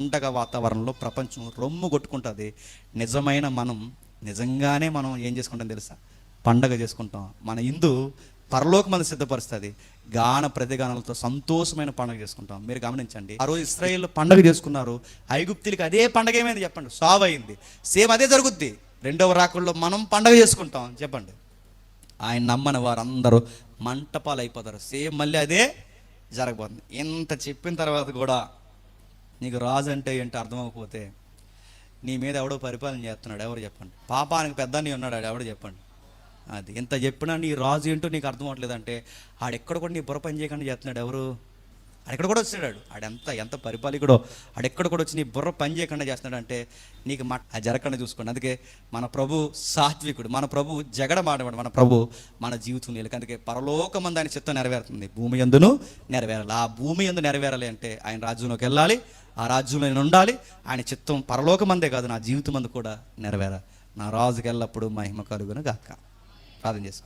పండగ వాతావరణంలో ప్రపంచం రొమ్ము కొట్టుకుంటుంది. నిజంగానే మనం ఏం చేసుకుంటాం తెలుసా? పండగ చేసుకుంటాం. మన హిందూ పరలోకమందు సిద్ధపరుస్తుంది. గాన ప్రతిగానాలతో సంతోషమైన పండుగ చేసుకుంటాం. మీరు గమనించండి, ఆ రోజు ఇశ్రాయేల్ పండుగ చేసుకున్నారు. ఐగుప్తులకి అదే పండగ ఏమైంది చెప్పండి? సావు అయింది. సేమ్ అదే జరుగుద్ది రెండవ రాకడలో. మనం పండగ చేసుకుంటాం. చెప్పండి, ఆయన నమ్మని వారందరూ మంటపాలు అయిపోతారు. సేమ్ మళ్ళీ అదే జరగబోతుంది. ఇంత చెప్పిన తర్వాత కూడా నీకు రాజు అంటే ఏంటో అర్థమైపోతే, నీ మీద ఎవడో పరిపాలన చేస్తున్నాడు, ఎవరు చెప్పండి? పాపానికి పెద్ద నీ ఉన్నాడు, ఎవడు చెప్పండి? అది ఇంత చెప్పినా నీ రాజు ఏంటో నీకు అర్థం అవ్వట్లేదంటే, ఆడెక్కడ కూడా నీ బుర్ర పని చేయకుండా చేస్తున్నాడు. ఎవరు? ఆడెక్కడ కూడా వచ్చాడు. ఎంత పరిపాలకుడో ఆడెక్కడ కూడా వచ్చి నీ బుర్ర పని చేయకుండా చేస్తున్నాడు అంటే నీకు అది జరగకుండా చూసుకోండి. అందుకే మన ప్రభు సాత్వికుడు, మన ప్రభు జగడ మాడవాడు, మన ప్రభు మన జీవితం నీళ్ళకి. అందుకే పరలోకమందు ఆయన చిత్తం నెరవేరుతుంది, భూమి యందును నెరవేరాలి. ఆ భూమి యందు నెరవేరాలి అంటే ఆయన రాజ్యంలోకి వెళ్ళాలి, ఆ రాజ్యంలో నేను ఉండాలి. ఆయన చిత్తం పరలోకమందే కాదు, నా జీవితం మందు కూడా నెరవేరాలి. నా రాజుకి ఎల్లప్పుడు మహిమ కలుగును గాక. ప్రార్థన చేసుకో.